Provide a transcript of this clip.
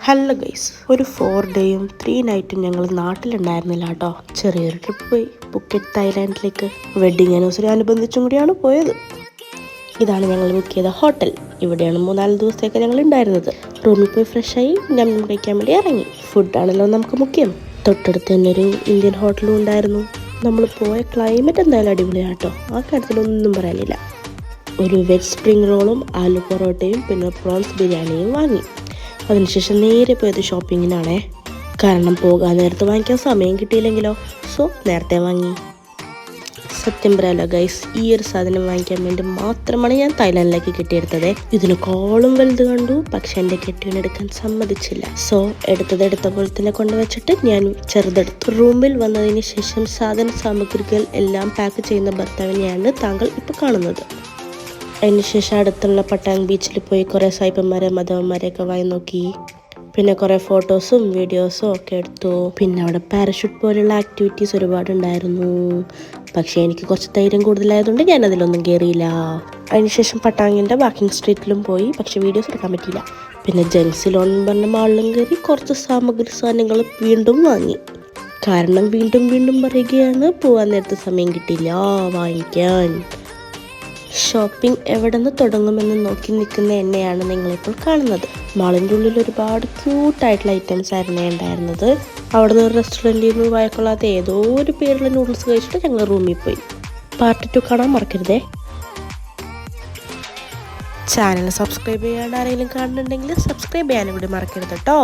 Hello guys, ഒരു 4 ഡേയും 3 നൈറ്റും ഞങ്ങൾ നാട്ടിലുണ്ടായിരുന്നില്ല കേട്ടോ. ചെറിയൊരു ട്രിപ്പ് പോയി പുക്കറ്റ് തായ്ലാൻഡിലേക്ക്. വെഡിങ് ആനിവേഴ്സറിയോടനുബന്ധിച്ചും കൂടിയാണ് പോയത്. ഇതാണ് ഞങ്ങൾ ബുക്ക് ചെയ്ത ഹോട്ടൽ. ഇവിടെയാണ് 3-4 ദിവസത്തേക്ക് ഞങ്ങൾ ഉണ്ടായിരുന്നത്. റൂമിൽ പോയി ഫ്രഷായി ഞാൻ കഴിക്കാൻ വേണ്ടി ഇറങ്ങി. ഫുഡാണല്ലോ നമുക്ക് മുഖ്യം. തൊട്ടടുത്ത് തന്നെ ഒരു ഇന്ത്യൻ ഹോട്ടലും ഉണ്ടായിരുന്നു. നമ്മൾ പോയ ക്ലൈമറ്റ് എന്തായാലും അടിപൊളിയാട്ടോ, ആ കാര്യത്തിലൊന്നും പറയാനില്ല. ഒരു വെജ് സ്പ്രിംഗ് റോളും ആലു പൊറോട്ടയും പിന്നെ പ്രോൺസ് ബിരിയാണിയും വാങ്ങി. അതിനുശേഷം നേരെ പോയത് ഷോപ്പിങ്ങിനാണേ. കാരണം പോകാൻ നേരത്തെ വാങ്ങിക്കാൻ സമയം കിട്ടിയില്ലെങ്കിലോ, സോ നേരത്തെ വാങ്ങി. സത്യം പറയാലോ ഗൈസ്, ഈ ഒരു സാധനം വാങ്ങിക്കാൻ വേണ്ടി മാത്രമാണ് ഞാൻ തായ്ലാൻഡിലേക്ക് കെട്ടിയെടുത്തത്. ഇതിനേക്കാളും വലുത് കണ്ടു, പക്ഷെ എൻ്റെ കെട്ടിയനെടുക്കാൻ സമ്മതിച്ചില്ല. സോ എടുത്ത പോലെ തന്നെ കൊണ്ടുവച്ചിട്ട് ഞാൻ ചെറുതെടുത്തു. റൂമിൽ വന്നതിന് ശേഷം സാധന സാമഗ്രികൾ എല്ലാം പാക്ക് ചെയ്യുന്ന ഭർത്താവിനെയാണ് താങ്കൾ ഇപ്പോൾ കാണുന്നത്. അതിനുശേഷം അടുത്തുള്ള പട്ടാങ് ബീച്ചിൽ പോയി കുറേ സായിപ്പന്മാരെ മധവന്മാരെയൊക്കെ വായി നോക്കി. പിന്നെ കുറേ ഫോട്ടോസും വീഡിയോസും ഒക്കെ എടുത്തു. പിന്നെ അവിടെ പാരഷൂട്ട് പോലുള്ള ആക്ടിവിറ്റീസ് ഒരുപാടുണ്ടായിരുന്നു. പക്ഷേ എനിക്ക് കുറച്ച് ധൈര്യം കൂടുതലായതുകൊണ്ട് ഞാൻ അതിലൊന്നും കയറിയില്ല. അതിനുശേഷം പട്ടാങ്ങിൻ്റെ വാക്കിംഗ് സ്ട്രീറ്റിലും പോയി, പക്ഷേ വീഡിയോസ് എടുക്കാൻ പറ്റിയില്ല. പിന്നെ ജംഗ്സിലോൺ പറഞ്ഞ മാളിലും കയറി കുറച്ച് സാധനങ്ങൾ വീണ്ടും വാങ്ങി. കാരണം വീണ്ടും പറയുകയാണ്, പോകാൻ നേരത്തെ സമയം കിട്ടിയില്ല വാങ്ങിക്കാൻ. ഷോപ്പിംഗ് എവിടെ നിന്ന് തുടങ്ങുമെന്ന് നോക്കി നിൽക്കുന്ന എന്നെയാണ് നിങ്ങളിപ്പോൾ കാണുന്നത്. മാളിൻ്റെ ഉള്ളിൽ ഒരുപാട് ക്യൂട്ടായിട്ടുള്ള ഐറ്റംസ് ആയിരുന്നു ഉണ്ടായിരുന്നത്. അവിടെ നിന്ന് ഒരു റെസ്റ്റോറൻറ്റിൽ നിന്ന് വഴക്കൊള്ളാത്ത ഏതോ ഒരു പേരുള്ള നൂഡിൽസ് കഴിച്ചിട്ട് ഞങ്ങൾ റൂമിൽ പോയി. പാർട്ട് 2 കാണാൻ മറക്കരുതേ. ചാനൽ സബ്സ്ക്രൈബ് ചെയ്യാണ്ട് ആരെങ്കിലും കാണുന്നുണ്ടെങ്കിൽ സബ്സ്ക്രൈബ് ചെയ്യാനും കൂടി മറക്കരുത് കേട്ടോ.